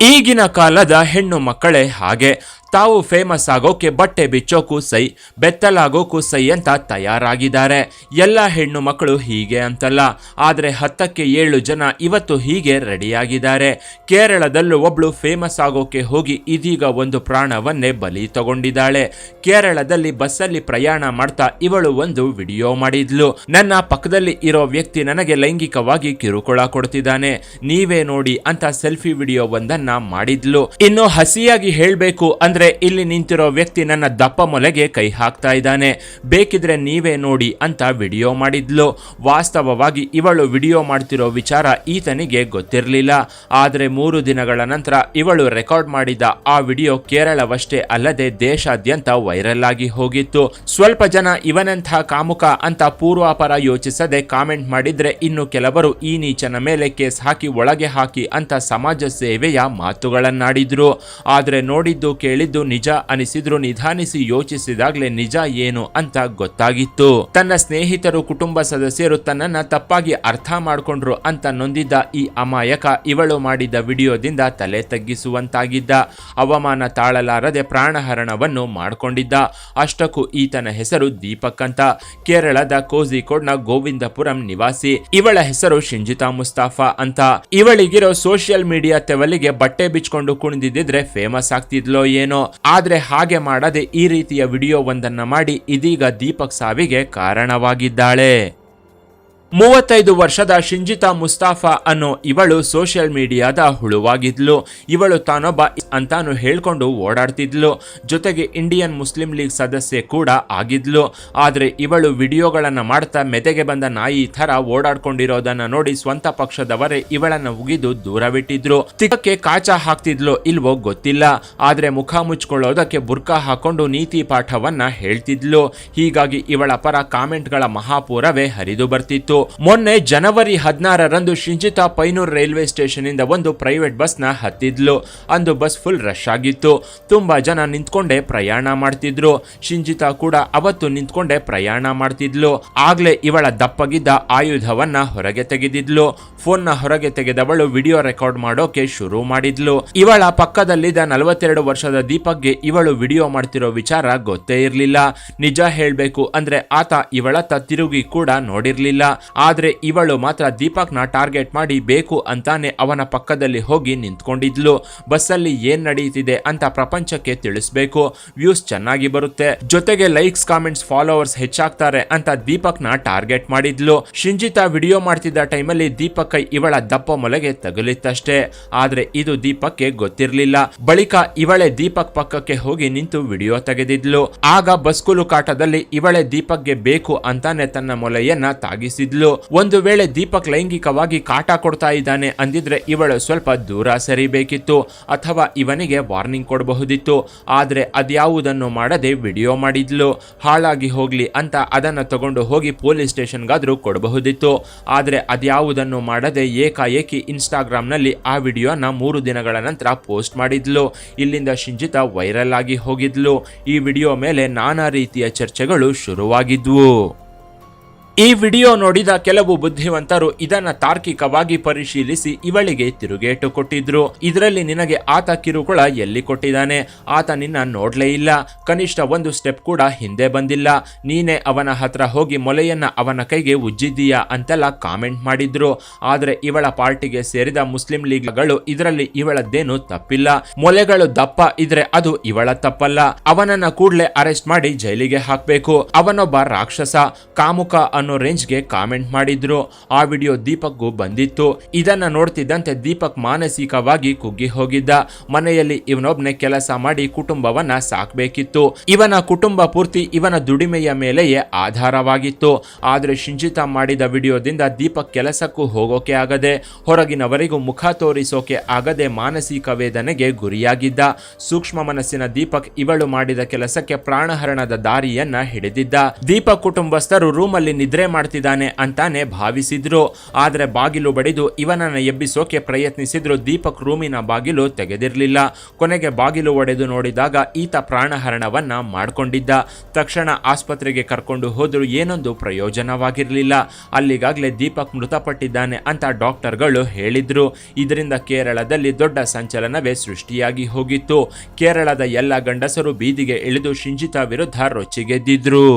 ಈಗಿನ ಕಾಲದ ಹೆಣ್ಣು ಮಕ್ಕಳೇ ಹಾಗೆ. ತಾವು ಫೇಮಸ್ ಆಗೋಕೆ ಬಟ್ಟೆ ಬಿಚ್ಚೋಕು ಸೈ, ಬೆತ್ತಲಾಗೋಕು ಸೈ ಅಂತ ತಯಾರಾಗಿದ್ದಾರೆ. ಎಲ್ಲ ಹೆಣ್ಣು ಮಕ್ಕಳು ಹೀಗೆ ಅಂತಲ್ಲ, ಆದರೆ 10ಕ್ಕೆ 7 ಜನ ಇವತ್ತು ಹೀಗೆ ರೆಡಿಯಾಗಿದ್ದಾರೆ. ಕೇರಳದಲ್ಲೂ ಒಬ್ಳು ಫೇಮಸ್ ಆಗೋಕೆ ಹೋಗಿ ಇದೀಗ ಒಂದು ಪ್ರಾಣವನ್ನೇ ಬಲಿ ತಗೊಂಡಿದ್ದಾಳೆ. ಕೇರಳದಲ್ಲಿ ಬಸ್ಸಲ್ಲಿ ಪ್ರಯಾಣ ಮಾಡ್ತಾ ಇವಳು ಒಂದು ವಿಡಿಯೋ ಮಾಡಿದ್ಲು. ನನ್ನ ಪಕ್ಕದಲ್ಲಿ ಇರೋ ವ್ಯಕ್ತಿ ನನಗೆ ಲೈಂಗಿಕವಾಗಿ ಕಿರುಕುಳ ಕೊಡ್ತಿದ್ದಾನೆ, ನೀವೇ ನೋಡಿ ಅಂತ ಸೆಲ್ಫಿ ವಿಡಿಯೋ ಒಂದನ್ನ ಮಾಡಿದ್ಲು. ಇನ್ನು ಹಸಿಯಾಗಿ ಹೇಳ್ಬೇಕು ಅಂದ್ರೆ ಇಲ್ಲಿ ನಿಂತಿರೋ ವ್ಯಕ್ತಿ ನನ್ನ ದಪ್ಪ ಮೊಲೆಗೆ ಕೈ ಹಾಕ್ತಾ ಇದ್ದಾನೆ, ಬೇಕಿದ್ರೆ ನೀವೇ ನೋಡಿ ಅಂತ ವಿಡಿಯೋ ಮಾಡಿದ್ಲು. ವಾಸ್ತವವಾಗಿ ಇವಳು ವಿಡಿಯೋ ಮಾಡ್ತಿರೋ ವಿಚಾರ ಈತನಿಗೆ ಗೊತ್ತಿರಲಿಲ್ಲ. ಆದ್ರೆ 3 ದಿನಗಳ ನಂತರ ಇವಳು ರೆಕಾರ್ಡ್ ಮಾಡಿದ ಆ ವಿಡಿಯೋ ಕೇರಳವಷ್ಟೇ ಅಲ್ಲದೆ ದೇಶಾದ್ಯಂತ ವೈರಲ್ ಆಗಿ ಹೋಗಿತ್ತು. ಸ್ವಲ್ಪ ಜನ ಇವನೆಂಥ ಕಾಮುಕ ಅಂತ ಪೂರ್ವಾಪರ ಯೋಚಿಸದೆ ಕಾಮೆಂಟ್ ಮಾಡಿದ್ರೆ, ಇನ್ನು ಕೆಲವರು ಈ ನೀಚನ ಮೇಲೆ ಕೇಸ್ ಹಾಕಿ ಒಳಗೆ ಹಾಕಿ ಅಂತ ಸಮಾಜ ಸೇವೆಯ ಮಾತುಗಳನ್ನಾಡಿದ್ರು. ಆದ್ರೆ ನೋಡಿದ್ದು ಕೇಳಿದ್ದು ನಿಜ ಅನಿಸಿದ್ರು ನಿಧಾನಿಸಿ ಯೋಚಿಸಿದಾಗ್ಲೇ ನಿಜ ಏನು ಅಂತ ಗೊತ್ತಾಗಿತ್ತು. ತನ್ನ ಸ್ನೇಹಿತರು ಕುಟುಂಬ ಸದಸ್ಯರು ತನ್ನನ್ನ ತಪ್ಪಾಗಿ ಅರ್ಥ ಮಾಡ್ಕೊಂಡ್ರು ಅಂತ ನೊಂದಿದ್ದ ಈ ಅಮಾಯಕ ಇವಳು ಮಾಡಿದ ವಿಡಿಯೋದಿಂದ ತಲೆ ತಗ್ಗಿಸುವಂತಾಗಿದ್ದ. ಅವಮಾನ ತಾಳಲಾರದೆ ಪ್ರಾಣಹರಣವನ್ನು ಮಾಡಿಕೊಂಡಿದ್ದ. ಅಷ್ಟಕ್ಕೂ ಈತನ ಹೆಸರು ದೀಪಕ್ ಅಂತ, ಕೇರಳದ ಕೋಝಿಕೋಡ್ನ ಗೋವಿಂದಪುರಂ ನಿವಾಸಿ. ಇವಳ ಹೆಸರು ಶಿಂಜಿತಾ ಮುಸ್ತಾಫಾ ಅಂತ. ಇವಳಿಗಿರೋ ಸೋಷಿಯಲ್ ಮೀಡಿಯಾ ತೆವಲಿಗೆ ಬಟ್ಟೆ ಬಿಚ್ಕೊಂಡು ಕುಣಿದಿದ್ರೆ ಫೇಮಸ್ ಆಗ್ತಿದ್ಲೋ ಏನೋ. ಆದ್ರೆ ಹಾಗೆ ಮಾಡದೆ ಈ ರೀತಿಯ ವಿಡಿಯೋ ಒಂದನ್ನ ಮಾಡಿ ಇದೀಗ ದೀಪಕ್ ಸಾವಿಗೆ ಕಾರಣವಾಗಿದ್ದಾಳೆ. 35 ವರ್ಷದ ಶಿಂಜಿತಾ ಮುಸ್ತಾಫಾ ಅನ್ನೋ ಇವಳು ಸೋಷಿಯಲ್ ಮೀಡಿಯಾದ ಹುಳುವಾಗಿದ್ಲು. ಇವಳು ತಾನೊಬ್ಬ ಅಂತಾನು ಹೇಳ್ಕೊಂಡು ಓಡಾಡ್ತಿದ್ಲು. ಜೊತೆಗೆ ಇಂಡಿಯನ್ ಮುಸ್ಲಿಂ ಲೀಗ್ ಸದಸ್ಯೆ ಕೂಡ ಆಗಿದ್ಲು. ಆದ್ರೆ ಇವಳು ವಿಡಿಯೋಗಳನ್ನ ಮಾಡ್ತಾ ಮೆದೆಗೆ ಬಂದ ನಾಯಿ ತರ ಓಡಾಡ್ಕೊಂಡಿರೋದನ್ನ ನೋಡಿ ಸ್ವಂತ ಪಕ್ಷದವರೇ ಇವಳನ್ನ ಉಗಿದು ದೂರವಿಟ್ಟಿದ್ರು. ತಿಕ್ಕಕ್ಕೆ ಕಾಚ ಹಾಕ್ತಿದ್ಲು ಇಲ್ವೋ ಗೊತ್ತಿಲ್ಲ, ಆದ್ರೆ ಮುಖ ಮುಚ್ಕೊಳ್ಳೋದಕ್ಕೆ ಬುರ್ಕಾ ಹಾಕೊಂಡು ನೀತಿ ಪಾಠವನ್ನ ಹೇಳ್ತಿದ್ಲು. ಹೀಗಾಗಿ ಇವಳ ಪರ ಕಾಮೆಂಟ್ಗಳ ಮಹಾಪೂರವೇ ಹರಿದು ಬರ್ತಿತ್ತು. ಮೊನ್ನೆ ಜನವರಿ 16ರಂದು ಶಿಂಜಿತಾ ಪೈನೂರ್ ರೈಲ್ವೆ ಸ್ಟೇಷನ್ ಇಂದ ಒಂದು ಪ್ರೈವೇಟ್ ಬಸ್ ನ ಹತ್ತಿದ್ಲು. ಅಂದು ಬಸ್ ಫುಲ್ ರಶ್ ಆಗಿತ್ತು. ತುಂಬಾ ಜನ ನಿಂತ್ಕೊಂಡೆ ಪ್ರಯಾಣ ಮಾಡ್ತಿದ್ರು. ಶಿಂಜಿತಾ ಕೂಡ ಅವತ್ತು ನಿಂತ್ಕೊಂಡೆ ಪ್ರಯಾಣ ಮಾಡ್ತಿದ್ಲು. ಆಗ್ಲೇ ಇವಳ ದಪ್ಪಗಿದ್ದ ಆಯುಧವನ್ನ ಹೊರಗೆ ತೆಗೆದಿದ್ಲು. ಫೋನ್ ನ ಹೊರಗೆ ತೆಗೆದವಳು ವಿಡಿಯೋ ರೆಕಾರ್ಡ್ ಮಾಡೋಕೆ ಶುರು ಮಾಡಿದ್ಲು. ಇವಳ ಪಕ್ಕದಲ್ಲಿದ್ದ 42 ವರ್ಷದ ದೀಪಕ್ಗೆ ಇವಳು ವಿಡಿಯೋ ಮಾಡ್ತಿರೋ ವಿಚಾರ ಗೊತ್ತೇ ಇರ್ಲಿಲ್ಲ. ನಿಜ ಹೇಳ್ಬೇಕು ಅಂದ್ರೆ ಆತ ಇವಳತ್ತ ತಿರುಗಿ ಕೂಡ ನೋಡಿರ್ಲಿಲ್ಲ. ಆದ್ರೆ ಇವಳು ಮಾತ್ರ ದೀಪಕ್ ನ ಟಾರ್ಗೆಟ್ ಮಾಡಿ ಬೇಕು ಅಂತಾನೆ ಅವನ ಪಕ್ಕದಲ್ಲಿ ಹೋಗಿ ನಿಂತ್ಕೊಂಡಿದ್ಲು. ಬಸ್ಸಲ್ಲಿ ಏನ್ ನಡೆಯುತ್ತಿದೆ ಅಂತ ಪ್ರಪಂಚಕ್ಕೆ ತಿಳಿಸ್ಬೇಕು, ವ್ಯೂಸ್ ಚೆನ್ನಾಗಿ ಬರುತ್ತೆ, ಜೊತೆಗೆ ಲೈಕ್ಸ್ ಕಾಮೆಂಟ್ಸ್ ಫಾಲೋವರ್ಸ್ ಹೆಚ್ಚಾಗ್ತಾರೆ ಅಂತ ದೀಪಕ್ ನ ಟಾರ್ಗೆಟ್ ಮಾಡಿದ್ಲು. ಶಿಂಜಿತಾ ವಿಡಿಯೋ ಮಾಡ್ತಿದ್ದ ಟೈಮಲ್ಲಿ ದೀಪಕ್ ಕೈ ಇವಳ ದಪ್ಪ ಮೊಲೆಗೆ ತಗುಲಿತ್ತಷ್ಟೇ. ಆದ್ರೆ ಇದು ದೀಪಕ್ಗೆ ಗೊತ್ತಿರ್ಲಿಲ್ಲ. ಬಳಿಕ ಇವಳೆ ದೀಪಕ್ ಪಕ್ಕಕ್ಕೆ ಹೋಗಿ ನಿಂತು ವಿಡಿಯೋ ತೆಗೆದಿದ್ಲು. ಆಗ ಬಸ್ಕುಲು ಕಾಟದಲ್ಲಿ ಇವಳೆ ದೀಪಕ್ಗೆ ಬೇಕು ಅಂತಾನೆ ತನ್ನ ಮೊಲೆಯನ್ನ ತಾಗಿಸಿದ್ಲು. ಒಂದು ವೇಳೆ ದೀಪಕ್ ಲೈಂಗಿಕವಾಗಿ ಕಾಟ ಕೊಡ್ತಾ ಇದ್ದಾನೆ ಅಂದಿದ್ರೆ ಇವಳು ಸ್ವಲ್ಪ ದೂರ ಸರಿಬೇಕಿತ್ತು, ಅಥವಾ ಇವನಿಗೆ ವಾರ್ನಿಂಗ್ ಕೊಡಬಹುದಿತ್ತು. ಆದ್ರೆ ಅದ್ಯಾವುದನ್ನು ಮಾಡದೆ ವಿಡಿಯೋ ಮಾಡಿದ್ಲು. ಹಾಳಾಗಿ ಹೋಗ್ಲಿ ಅಂತ ಅದನ್ನ ತಗೊಂಡು ಹೋಗಿ ಪೊಲೀಸ್ ಸ್ಟೇಷನ್ಗಾದ್ರೂ ಕೊಡಬಹುದಿತ್ತು. ಆದ್ರೆ ಅದ್ಯಾವುದನ್ನು ಮಾಡದೆ ಏಕಾಏಕಿ ಇನ್ಸ್ಟಾಗ್ರಾಮ್ ನಲ್ಲಿ ಆ ವಿಡಿಯೋನ 3 ದಿನಗಳ ನಂತರ ಪೋಸ್ಟ್ ಮಾಡಿದ್ಲು. ಇಲ್ಲಿಂದ ಶಿಂಜಿತಾ ವೈರಲ್ ಆಗಿ ಹೋಗಿದ್ಲು. ಈ ವಿಡಿಯೋ ಮೇಲೆ ನಾನಾ ರೀತಿಯ ಚರ್ಚೆಗಳು ಶುರುವಾಗಿದ್ವು. ಈ ವಿಡಿಯೋ ನೋಡಿದ ಕೆಲವು ಬುದ್ಧಿವಂತರು ಇದನ್ನ ತಾರ್ಕಿಕವಾಗಿ ಪರಿಶೀಲಿಸಿ ಇವಳಿಗೆ ತಿರುಗೇಟು ಕೊಟ್ಟಿದ್ರು. ಇದರಲ್ಲಿ ನಿನಗೆ ಆತ ಕಿರುಕುಳ ಎಲ್ಲಿ ಕೊಟ್ಟಿದ್ದಾನೆ? ಆತ ನಿನ್ನ ನೋಡ್ಲೇ ಇಲ್ಲ, ಕನಿಷ್ಠ ಒಂದು ಸ್ಟೆಪ್ ಕೂಡ ಹಿಂದೆ ಬಂದಿಲ್ಲ, ನೀನೇ ಅವನ ಹತ್ರ ಹೋಗಿ ಮೊಲೆಯನ್ನ ಅವನ ಕೈಗೆ ಉಜ್ಜಿದ್ದೀಯಾ ಅಂತೆಲ್ಲ ಕಾಮೆಂಟ್ ಮಾಡಿದ್ರು. ಆದ್ರೆ ಇವಳ ಪಾರ್ಟಿಗೆ ಸೇರಿದ ಮುಸ್ಲಿಂ ಲೀಗ್ಗಳು ಇದರಲ್ಲಿ ಇವಳದ್ದೇನು ತಪ್ಪಿಲ್ಲ. ಮೊಲೆಗಳು ದಪ್ಪ ಇದ್ರೆ ಅದು ಇವಳ ತಪ್ಪಲ್ಲ. ಅವನನ್ನ ಕೂಡ್ಲೆ ಅರೆಸ್ಟ್ ಮಾಡಿ ಜೈಲಿಗೆ ಹಾಕ್ಬೇಕು. ಅವನೊಬ್ಬ ರಾಕ್ಷಸ, ಕಾಮುಕ ಅನ್ನೋ ರೇಂಜ್ಗೆ ಕಾಮೆಂಟ್ ಮಾಡಿದ್ರು. ಆ ವಿಡಿಯೋ ದೀಪಕ್ಗೂ ಬಂದಿತ್ತು. ಇದನ್ನ ನೋಡ್ತಿದ್ದಂತೆ ದೀಪಕ್ ಮಾನಸಿಕವಾಗಿ ಕುಗ್ಗಿ ಹೋಗಿದ್ದ. ಮನೆಯಲ್ಲಿ ಇವನೊಬ್ನೇ ಕೆಲಸ ಮಾಡಿ ಕುಟುಂಬವನ್ನ ಸಾಕ್ಬೇಕಿತ್ತು. ಇವನ ಕುಟುಂಬ ಪೂರ್ತಿ ಇವನ ದುಡಿಮೆಯ ಮೇಲೆಯೇ ಆಧಾರವಾಗಿತ್ತು. ಆದ್ರೆ ಶಿಂಜಿತಾ ಮಾಡಿದ ವಿಡಿಯೋದಿಂದ ದೀಪಕ್ ಕೆಲಸಕ್ಕೂ ಹೋಗೋಕೆ ಆಗದೆ, ಹೊರಗಿನವರಿಗೂ ಮುಖ ತೋರಿಸೋಕೆ ಆಗದೆ ಮಾನಸಿಕ ವೇದನೆಗೆ ಗುರಿಯಾಗಿದ್ದ. ಸೂಕ್ಷ್ಮ ಮನಸ್ಸಿನ ದೀಪಕ್ ಇವಳು ಮಾಡಿದ ಕೆಲಸಕ್ಕೆ ಪ್ರಾಣಹರಣದ ದಾರಿಯನ್ನ ಹಿಡಿದಿದ್ದ. ದೀಪಕ್ ಕುಟುಂಬಸ್ಥರು ರೂಮಲ್ಲಿ ನಿದ್ರೆ ಮಾಡ್ತಿದ್ದಾನೆ ಅಂತಾನೆ ಭಾವಿಸಿದ್ರು. ಆದ್ರೆ ಬಾಗಿಲು ಬಡಿದು ಇವನನ್ನ ಎಬ್ಬಿಸೋಕೆ ಪ್ರಯತ್ನಿಸಿದ್ರು. ದೀಪಕ್ ರೂಮಿನ ಬಾಗಿಲು ತೆಗೆದಿರಲಿಲ್ಲ. ಕೊನೆಗೆ ಬಾಗಿಲು ಒಡೆದು ನೋಡಿದಾಗ ಈತ ಪ್ರಾಣಹರಣವನ್ನ ಮಾಡಿಕೊಂಡಿದ್ದ. ತಕ್ಷಣ ಆಸ್ಪತ್ರೆಗೆ ಕರ್ಕೊಂಡು ಹೋದ್ರು. ಏನೊಂದು ಪ್ರಯೋಜನವಾಗಿರಲಿಲ್ಲ. ಅಲ್ಲಿಗಾಗಲೇ ದೀಪಕ್ ಮೃತಪಟ್ಟಿದ್ದಾನೆ ಅಂತ ಡಾಕ್ಟರ್ಗಳು ಹೇಳಿದ್ರು. ಇದರಿಂದ ಕೇರಳದಲ್ಲಿ ದೊಡ್ಡ ಸಂಚಲನವೇ ಸೃಷ್ಟಿಯಾಗಿ ಹೋಗಿತ್ತು. ಕೇರಳದ ಎಲ್ಲ ಗಂಡಸರು ಬೀದಿಗೆ ಇಳಿದು ಶಿಂಜಿತಾ ವಿರುದ್ಧ ರೊಚ್ಚಿಗೆದ್ದಿದ್ರು.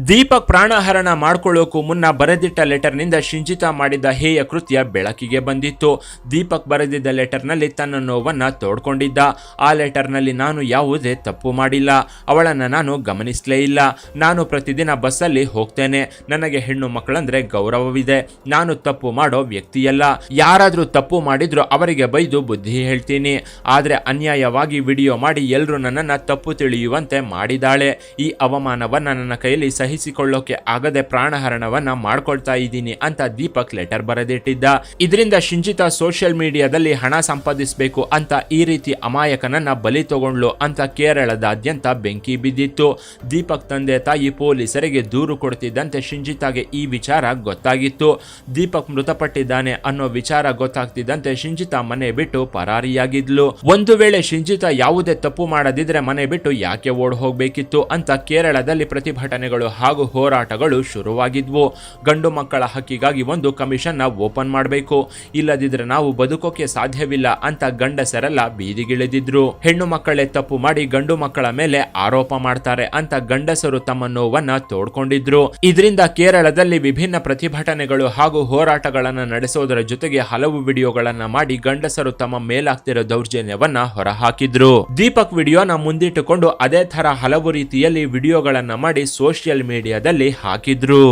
ದೀಪಕ್ ಪ್ರಾಣಹರಣ ಮಾಡ್ಕೊಳ್ಳೋಕು ಮುನ್ನ ಬರೆದಿಟ್ಟ ಲೆಟರ್ನಿಂದ ಶಿಂಜಿತಾ ಮಾಡಿದ ಹೇಯ ಕೃತ್ಯ ಬೆಳಕಿಗೆ ಬಂದಿತ್ತು. ದೀಪಕ್ ಬರೆದಿದ್ದ ಲೆಟರ್ನಲ್ಲಿ ತನ್ನ ನೋವನ್ನ ತೋಡ್ಕೊಂಡಿದ್ದ. ಆ ಲೆಟರ್ನಲ್ಲಿ ನಾನು ಯಾವುದೇ ತಪ್ಪು ಮಾಡಿಲ್ಲ, ಅವಳನ್ನು ನಾನು ಗಮನಿಸಲೇ ಇಲ್ಲ, ನಾನು ಪ್ರತಿದಿನ ಬಸ್ಸಲ್ಲಿ ಹೋಗ್ತೇನೆ, ನನಗೆ ಹೆಣ್ಣು ಮಕ್ಕಳಂದ್ರೆ ಗೌರವವಿದೆ, ನಾನು ತಪ್ಪು ಮಾಡೋ ವ್ಯಕ್ತಿಯಲ್ಲ, ಯಾರಾದ್ರೂ ತಪ್ಪು ಮಾಡಿದ್ರು ಅವರಿಗೆ ಬೈದು ಬುದ್ಧಿ ಹೇಳ್ತೀನಿ, ಆದ್ರೆ ಅನ್ಯಾಯವಾಗಿ ವಿಡಿಯೋ ಮಾಡಿ ಎಲ್ಲರೂ ನನ್ನನ್ನು ತಪ್ಪು ತಿಳಿಯುವಂತೆ ಮಾಡಿದಾಳೆ. ಈ ಅವಮಾನವನ್ನ ನನ್ನ ಕೈಯಲ್ಲಿ ಸಹಿಸಿಕೊಳ್ಳೋಕೆ ಆಗದೆ ಪ್ರಾಣಹರಣವನ್ನ ಮಾಡ್ಕೊಳ್ತಾ ಇದ್ದೀನಿ ಅಂತ ದೀಪಕ್ ಲೆಟರ್ ಬರೆದಿಟ್ಟಿದ್ದ. ಇದರಿಂದ ಶಿಂಜಿತಾ ಸೋಷಿಯಲ್ ಮೀಡಿಯಾದಲ್ಲಿ ಹಣ ಸಂಪಾದಿಸಬೇಕು ಅಂತ ಈ ರೀತಿ ಅಮಾಯಕನನ್ನ ಬಲಿ ತಗೊಂಡ್ಲು ಅಂತ ಕೇರಳದಾದ್ಯಂತ ಬೆಂಕಿ ಬಿದ್ದಿತ್ತು. ದೀಪಕ್ ತಂದೆ ತಾಯಿ ಪೊಲೀಸರಿಗೆ ದೂರು ಕೊಡ್ತಿದ್ದಂತೆ ಶಿಂಜಿತಾಗೆ ಈ ವಿಚಾರ ಗೊತ್ತಾಗಿತ್ತು. ದೀಪಕ್ ಮೃತಪಟ್ಟಿದ್ದಾನೆ ಅನ್ನೋ ವಿಚಾರ ಗೊತ್ತಾಗ್ತಿದ್ದಂತೆ ಶಿಂಜಿತಾ ಮನೆ ಬಿಟ್ಟು ಪರಾರಿಯಾಗಿದ್ಲು. ಒಂದು ವೇಳೆ ಶಿಂಜಿತಾ ಯಾವುದೇ ತಪ್ಪು ಮಾಡದಿದ್ರೆ ಮನೆ ಬಿಟ್ಟು ಯಾಕೆ ಓಡ್ ಹೋಗ್ಬೇಕಿತ್ತು ಅಂತ ಕೇರಳದಲ್ಲಿ ಪ್ರತಿಭಟನೆಗಳು ಹಾಗೂ ಹೋರಾಟಗಳು ಶುರುವಾಗಿದ್ವು. ಗಂಡು ಮಕ್ಕಳ ಹಕ್ಕಿಗಾಗಿ ಒಂದು ಕಮಿಷನ್ ಓಪನ್ ಮಾಡಬೇಕು, ಇಲ್ಲದಿದ್ರೆ ನಾವು ಬದುಕೋಕೆ ಸಾಧ್ಯವಿಲ್ಲ ಅಂತ ಗಂಡಸರೆಲ್ಲ ಬೀದಿಗಿಳಿದಿದ್ರು. ಹೆಣ್ಣು ಮಕ್ಕಳೇ ತಪ್ಪು ಮಾಡಿ ಗಂಡು ಮಕ್ಕಳ ಮೇಲೆ ಆರೋಪ ಮಾಡ್ತಾರೆ ಅಂತ ಗಂಡಸರು ತಮ್ಮ ನೋವನ್ನ ತೋಡ್ಕೊಂಡಿದ್ರು. ಇದರಿಂದ ಕೇರಳದಲ್ಲಿ ವಿಭಿನ್ನ ಪ್ರತಿಭಟನೆಗಳು ಹಾಗೂ ಹೋರಾಟಗಳನ್ನ ನಡೆಸೋದರ ಜೊತೆಗೆ ಹಲವು ವಿಡಿಯೋಗಳನ್ನ ಮಾಡಿ ಗಂಡಸರು ತಮ್ಮ ಮೇಲಾಗ್ತಿರೋ ದೌರ್ಜನ್ಯವನ್ನ ಹೊರಹಾಕಿದ್ರು. ದೀಪಕ್ ವಿಡಿಯೋನ ಮುಂದಿಟ್ಟುಕೊಂಡು ಅದೇ ತರ ಹಲವು ರೀತಿಯಲ್ಲಿ ವಿಡಿಯೋಗಳನ್ನ ಮಾಡಿ ಸೋಷಿಯಲ್ ಮೀಡಿಯಾದಲ್ಲಿ ಹಾಕಿದ್ರು.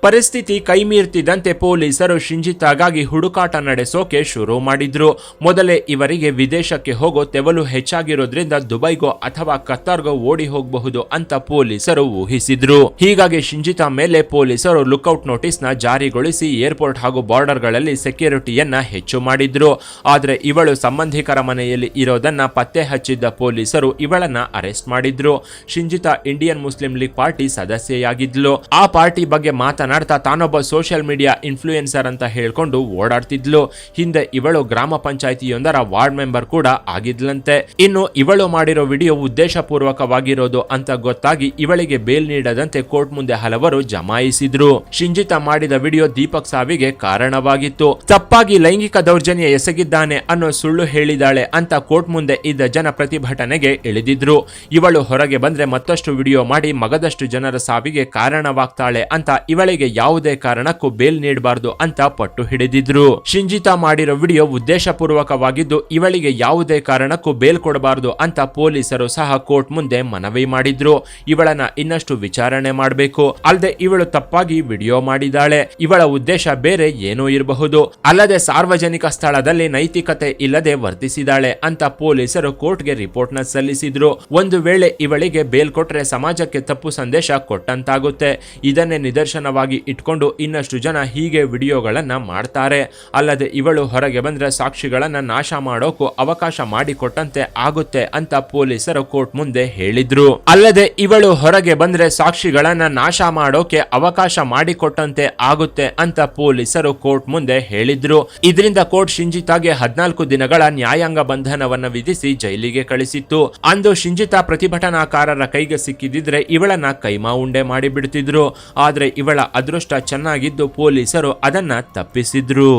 ಪರಿಸ್ಥಿತಿ ಕೈಮೀರ್ತಿದ್ದಂತೆ ಪೊಲೀಸರು ಶಿಂಜಿತಾಗಾಗಿ ಹುಡುಕಾಟ ನಡೆಸೋಕೆ ಶುರು ಮಾಡಿದ್ರು. ಮೊದಲೇ ಇವರಿಗೆ ವಿದೇಶಕ್ಕೆ ಹೋಗೋ ತೆವಲು ಹೆಚ್ಚಾಗಿರೋದ್ರಿಂದ ದುಬೈಗೋ ಅಥವಾ ಕತಾರ್ಗೋ ಓಡಿ ಹೋಗಬಹುದು ಅಂತ ಪೊಲೀಸರು ಊಹಿಸಿದ್ರು. ಹೀಗಾಗಿ ಶಿಂಜಿತಾ ಮೇಲೆ ಪೊಲೀಸರು ಲುಕ್ಔಟ್ ನೋಟಿಸ್ ನ ಜಾರಿಗೊಳಿಸಿ ಏರ್ಪೋರ್ಟ್ ಹಾಗೂ ಬಾರ್ಡರ್ಗಳಲ್ಲಿ ಸೆಕ್ಯೂರಿಟಿಯನ್ನ ಹೆಚ್ಚು ಮಾಡಿದ್ರು. ಆದ್ರೆ ಇವಳು ಸಂಬಂಧಿಕರ ಮನೆಯಲ್ಲಿ ಇರೋದನ್ನ ಪತ್ತೆ ಹಚ್ಚಿದ್ದ ಪೊಲೀಸರು ಇವಳನ್ನ ಅರೆಸ್ಟ್ ಮಾಡಿದ್ರು. ಶಿಂಜಿತಾ ಇಂಡಿಯನ್ ಮುಸ್ಲಿಂ ಲೀಗ್ ಪಾರ್ಟಿ ಸದಸ್ಯೆಯಾಗಿದ್ಲು. ಆ ಪಾರ್ಟಿ ಬಗ್ಗೆ ಮಾತನಾಡ್ತಾ ತಾನೊಬ್ಬ ಸೋಷಿಯಲ್ ಮೀಡಿಯಾ ಇನ್ಫ್ಲೂಯೆನ್ಸರ್ ಅಂತ ಹೇಳ್ಕೊಂಡು ಓಡಾಡ್ತಿದ್ಲು. ಹಿಂದೆ ಇವಳು ಗ್ರಾಮ ಪಂಚಾಯಿತಿಯೊಂದರ ವಾರ್ಡ್ ಮೆಂಬರ್ ಕೂಡ ಆಗಿದ್ಲಂತೆ. ಇನ್ನು ಇವಳು ಮಾಡಿರೋ ವಿಡಿಯೋ ಉದ್ದೇಶಪೂರ್ವಕವಾಗಿರೋದು ಅಂತ ಗೊತ್ತಾಗಿ ಇವಳಿಗೆ ಬೇಲ್ ನೀಡದಂತೆ ಕೋರ್ಟ್ ಮುಂದೆ ಹಲವರು ಜಮಾಯಿಸಿದ್ರು. ಶಿಂಜಿತಾ ಮಾಡಿದ ವಿಡಿಯೋ ದೀಪಕ್ ಸಾವಿಗೆ ಕಾರಣವಾಗಿತ್ತು. ತಪ್ಪಾಗಿ ಲೈಂಗಿಕ ದೌರ್ಜನ್ಯ ಎಸಗಿದ್ದಾನೆ ಅನ್ನೋ ಸುಳ್ಳು ಹೇಳಿದಾಳೆ ಅಂತ ಕೋರ್ಟ್ ಮುಂದೆ ಇದ್ದ ಜನ ಪ್ರತಿಭಟನೆಗೆ ಇಳಿದಿದ್ರು. ಇವಳು ಹೊರಗೆ ಬಂದ್ರೆ ಮತ್ತಷ್ಟು ವಿಡಿಯೋ ಮಾಡಿ ಮಗದಷ್ಟು ಜನರ ಸಾವಿಗೆ ಕಾರಣವಾಗ್ತಾಳೆ ಅಂತ ಇವಳಿಗೆ ಯಾವುದೇ ಕಾರಣಕ್ಕೂ ಬೇಲ್ ನೀಡಬಾರದು ಅಂತ ಪಟ್ಟು ಹಿಡಿದಿದ್ರು. ಶಿಂಜಿತಾ ಮಾಡಿರೋ ವಿಡಿಯೋ ಉದ್ದೇಶಪೂರ್ವಕವಾಗಿದ್ದು ಇವಳಿಗೆ ಯಾವುದೇ ಕಾರಣಕ್ಕೂ ಬೇಲ್ ಕೊಡಬಾರದು ಅಂತ ಪೊಲೀಸರು ಸಹ ಕೋರ್ಟ್ ಮುಂದೆ ಮನವಿ ಮಾಡಿದ್ರು. ಇವಳನ್ನ ಇನ್ನಷ್ಟು ವಿಚಾರಣೆ ಮಾಡಬೇಕು, ಅಲ್ಲದೆ ಇವಳು ತಪ್ಪಾಗಿ ವಿಡಿಯೋ ಮಾಡಿದಾಳೆ, ಇವಳ ಉದ್ದೇಶ ಬೇರೆ ಏನೋ ಇರಬಹುದು, ಅಲ್ಲದೆ ಸಾರ್ವಜನಿಕ ಸ್ಥಳದಲ್ಲಿ ನೈತಿಕತೆ ಇಲ್ಲದೆ ವರ್ತಿಸಿದಾಳೆ ಅಂತ ಪೊಲೀಸರು ಕೋರ್ಟ್ಗೆ ರಿಪೋರ್ಟ್ ನ ಸಲ್ಲಿಸಿದ್ರು. ಒಂದು ವೇಳೆ ಇವಳಿಗೆ ಬೇಲ್ ಕೊಟ್ರೆ ಸಮಾಜಕ್ಕೆ ತಪ್ಪು ಸಂದೇಶ ಕೊಟ್ಟಂತಾಗುತ್ತೆ. ಇದನ್ನೇ ನಿದರ್ಶನವಾಗಿ ಇಟ್ಕೊಂಡು ಇನ್ನಷ್ಟು ಜನ ಹೀಗೆ ವಿಡಿಯೋಗಳನ್ನ ಮಾಡ್ತಾರೆ. ಅಲ್ಲದೆ ಇವಳು ಹೊರಗೆ ಬಂದ್ರೆ ಸಾಕ್ಷಿಗಳನ್ನ ನಾಶ ಮಾಡೋಕು ಅವಕಾಶ ಮಾಡಿಕೊಟ್ಟಂತೆ ಆಗುತ್ತೆ ಅಂತ ಪೊಲೀಸರು ಕೋರ್ಟ್ ಮುಂದೆ ಹೇಳಿದ್ರು. ಅಲ್ಲದೆ ಇವಳು ಹೊರಗೆ ಬಂದ್ರೆ ಸಾಕ್ಷಿಗಳನ್ನ ನಾಶ ಮಾಡೋಕೆ ಅವಕಾಶ ಮಾಡಿಕೊಟ್ಟಂತೆ ಆಗುತ್ತೆ ಅಂತ ಪೊಲೀಸರು ಕೋರ್ಟ್ ಮುಂದೆ ಹೇಳಿದ್ರು. ಇದರಿಂದ ಕೋರ್ಟ್ ಶಿಂಜಿತಾಗೆ 14 ದಿನಗಳ ನ್ಯಾಯಾಂಗ ಬಂಧನವನ್ನ ವಿಧಿಸಿ ಜೈಲಿಗೆ ಕಳಿಸಿತ್ತು. ಅಂದು ಶಿಂಜಿತಾ ಪ್ರತಿಭಟನಾಕಾರರ ಕೈಗೆ ಸಿಕ್ಕಿದಿದ್ರೆ ಇವಳನ್ನ ಕೈಮಾ ಉಂಡೆ ಮಾಡಿ ಬಿಡ್ತಿದ್ರು. ಆದ್ರೆ ಇವಳ ಅದೃಷ್ಟ ಚೆನ್ನಾಗಿದ್ದು ಪೊಲೀಸರು ಅದನ್ನ ತಪ್ಪಿಸಿದ್ರು.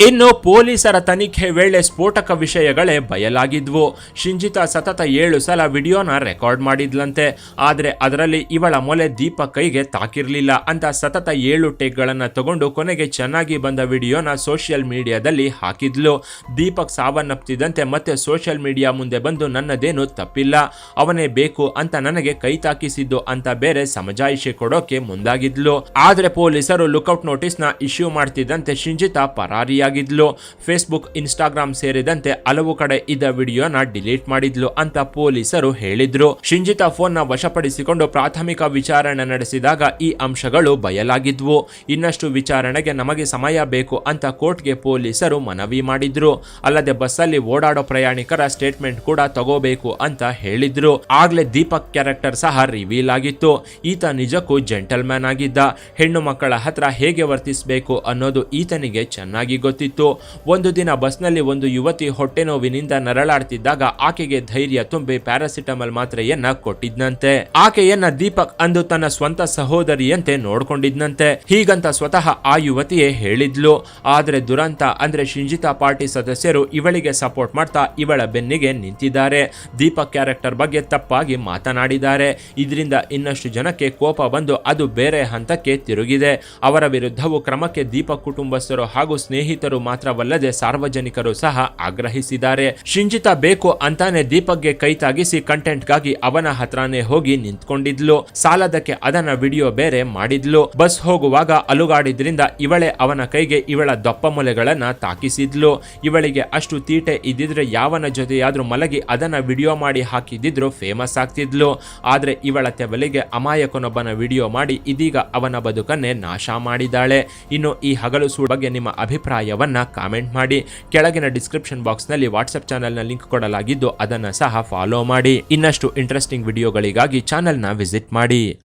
ಇನ್ನು ಪೊಲೀಸರ ತನಿಖೆ ವೇಳೆ ಸ್ಫೋಟಕ ವಿಷಯಗಳೇ ಬಯಲಾಗಿದ್ವು. ಶಿಂಜಿತಾ ಸತತ 7 ಸಲ ವಿಡಿಯೋನ ರೆಕಾರ್ಡ್ ಮಾಡಿದ್ಲಂತೆ. ಆದ್ರೆ ಅದರಲ್ಲಿ ಇವಳ ಮೊಲೆ ದೀಪಕ್ ಕೈಗೆ ತಾಕಿರ್ಲಿಲ್ಲ ಅಂತ ಸತತ 7 ಟೇಕ್ಗಳನ್ನ ತಗೊಂಡು ಕೊನೆಗೆ ಚೆನ್ನಾಗಿ ಬಂದ ವಿಡಿಯೋನ ಸೋಷಿಯಲ್ ಮೀಡಿಯಾದಲ್ಲಿ ಹಾಕಿದ್ಲು. ದೀಪಕ್ ಸಾವನ್ನಪ್ತಿದ್ದಂತೆ ಮತ್ತೆ ಸೋಷಿಯಲ್ ಮೀಡಿಯಾ ಮುಂದೆ ಬಂದು ನನ್ನದೇನು ತಪ್ಪಿಲ್ಲ, ಅವನೇ ಬೇಕು ಅಂತ ನನಗೆ ಕೈ ತಾಕಿಸಿದ್ದು ಅಂತ ಬೇರೆ ಸಮಜಾಯಿಷಿ ಕೊಡೋಕೆ ಮುಂದಾಗಿದ್ಲು. ಆದ್ರೆ ಪೊಲೀಸರು ಲುಕ್ಔಟ್ ನೋಟಿಸ್ ನ ಇಶ್ಯೂ ಮಾಡ್ತಿದ್ದಂತೆ ಶಿಂಜಿತಾ ಪರಾರಿಯಾಗಿದ್ಲು. ಪರಾರಿಯಾಗಿದ್ಲು. ಫೇಸ್ಬುಕ್, ಇನ್ಸ್ಟಾಗ್ರಾಮ್ ಸೇರಿದಂತೆ ಹಲವು ಕಡೆ ಇದ್ದ ವಿಡಿಯೋನ ಡಿಲೀಟ್ ಮಾಡಿದ್ಲು ಅಂತ ಪೊಲೀಸರು ಹೇಳಿದ್ರು. ಶಿಂಜಿತಾ ಫೋನ್ನ ವಶಪಡಿಸಿಕೊಂಡು ಪ್ರಾಥಮಿಕ ವಿಚಾರಣೆ ನಡೆಸಿದಾಗ ಈ ಅಂಶಗಳು ಬಯಲಾಗಿದ್ವು. ಇನ್ನಷ್ಟು ವಿಚಾರಣೆಗೆ ನಮಗೆ ಸಮಯ ಬೇಕು ಅಂತ ಕೋರ್ಟ್ಗೆ ಪೊಲೀಸರು ಮನವಿ ಮಾಡಿದ್ರು. ಅಲ್ಲದೆ ಬಸ್ಸಲ್ಲಿ ಓಡಾಡೋ ಪ್ರಯಾಣಿಕರ ಸ್ಟೇಟ್ಮೆಂಟ್ ಕೂಡ ತಗೋಬೇಕು ಅಂತ ಹೇಳಿದ್ರು. ಆಗ್ಲೇ ದೀಪಕ್ ಕ್ಯಾರೆಕ್ಟರ್ ಸಹ ರಿವೀಲ್ ಆಗಿತ್ತು. ಈತ ನಿಜಕ್ಕೂ ಜೆಂಟಲ್ಮ್ಯಾನ್ ಆಗಿದ್ದ. ಹೆಣ್ಣು ಮಕ್ಕಳ ಹತ್ರ ಹೇಗೆ ವರ್ತಿಸಬೇಕು ಅನ್ನೋದು ಈತನಿಗೆ ಚೆನ್ನಾಗಿ ಗೊತ್ತಿತ್ತು. ಒಂದು ದಿನ ಬಸ್ನಲ್ಲಿ ಒಂದು ಯುವತಿ ಹೊಟ್ಟೆ ನೋವಿನಿಂದ ನರಳಾಡ್ತಿದ್ದಾಗ ಆಕೆಗೆ ಧೈರ್ಯ ತುಂಬಿ ಪ್ಯಾರಾಸಿಟಮಲ್ ಮಾತ್ರೆಯನ್ನ ಕೊಟ್ಟಿದ್ನಂತೆ. ಆಕೆಯನ್ನ ದೀಪಕ್ ಅಂದು ತನ್ನ ಸ್ವಂತ ಸಹೋದರಿಯಂತೆ ನೋಡ್ಕೊಂಡಿದ್ನಂತೆ. ಹೀಗಂತ ಸ್ವತಃ ಆ ಯುವತಿಯೇ ಹೇಳಿದ್ಲು. ಆದ್ರೆ ದುರಂತ ಅಂದ್ರೆ ಶಿಂಜಿತಾ ಪಾರ್ಟಿ ಸದಸ್ಯರು ಇವಳಿಗೆ ಸಪೋರ್ಟ್ ಮಾಡ್ತಾ ಇವಳ ಬೆನ್ನಿಗೆ ನಿಂತಿದ್ದಾರೆ. ದೀಪಕ್ ಕ್ಯಾರೆಕ್ಟರ್ ಬಗ್ಗೆ ತಪ್ಪಾಗಿ ಮಾತನಾಡಿದ್ದಾರೆ. ಇದರಿಂದ ಇನ್ನಷ್ಟು ಜನಕ್ಕೆ ಕೋಪ ಬಂದು ಅದು ಬೇರೆ ಹಂತಕ್ಕೆ ತಿರುಗಿದೆ. ಅವರ ವಿರುದ್ಧವೂ ಕ್ರಮಕ್ಕೆ ದೀಪಕ್ ಕುಟುಂಬಸ್ಥರು ಹಾಗೂ ಸ್ನೇಹಿತರು ಮಾತ್ರವಲ್ಲದೆ ಸಾರ್ವಜನಿಕರು ಸಹ ಆಗ್ರಹಿಸಿದ್ದಾರೆ. ಶಿಂಜಿತಾ ಬೇಕು ಅಂತಾನೆ ದೀಪಕ್ಗೆ ಕೈ ತಾಗಿಸಿ ಕಂಟೆಂಟ್ಗಾಗಿ ಅವನ ಹತ್ರನೇ ಹೋಗಿ ನಿಂತ್ಕೊಂಡಿದ್ಲು. ಸಾಲದಕ್ಕೆ ಅದನ್ನ ವಿಡಿಯೋ ಬೇರೆ ಮಾಡಿದ್ಲು. ಬಸ್ ಹೋಗುವಾಗ ಅಲುಗಾಡಿದ್ರಿಂದ ಇವಳೇ ಅವನ ಕೈಗೆ ಇವಳ ದಪ್ಪ ಮೊಲೆಗಳನ್ನ ತಾಕಿಸಿದ್ಲು. ಇವಳಿಗೆ ಅಷ್ಟು ತೀಟೆ ಇದ್ದಿದ್ರೆ ಯಾವನ ಜೊತೆಯಾದ್ರೂ ಮಲಗಿ ಅದನ್ನ ವಿಡಿಯೋ ಮಾಡಿ ಹಾಕಿದ್ದಿದ್ರು ಫೇಮಸ್ ಆಗ್ತಿದ್ಲು. ಆದ್ರೆ ಇವಳ ತೆವಲಿಗೆ ಅಮಾಯಕನೊಬ್ಬನ ವಿಡಿಯೋ ಮಾಡಿ ಇದೀಗ ಅವನ ಬದುಕನ್ನೇ ನಾಶ ಮಾಡಿದ್ದಾಳೆ. ಇನ್ನು ಈ ಹಗಲು ಸುಳ್ಳು ಬಗ್ಗೆ ನಿಮ್ಮ ಅಭಿಪ್ರಾಯವನ್ನ ಕಾಮೆಂಟ್ ಮಾಡಿ. ಕೆಳಗಿನ ಡಿಸ್ಕ್ರಿಪ್ಷನ್ ಬಾಕ್ಸ್ ನಲ್ಲಿ ವಾಟ್ಸ್ಆಪ್ ಚಾನೆಲ್ ನ ಲಿಂಕ್ ಕೊಡಲಾಗಿದ್ದು ಅದನ್ನ ಸಹ ಫಾಲೋ ಮಾಡಿ. ಇನ್ನಷ್ಟು ಇಂಟ್ರೆಸ್ಟಿಂಗ್ ವಿಡಿಯೋಗಳಿಗಾಗಿ ಚಾನೆಲ್ ನ ವಿಸಿಟ್ ಮಾಡಿ.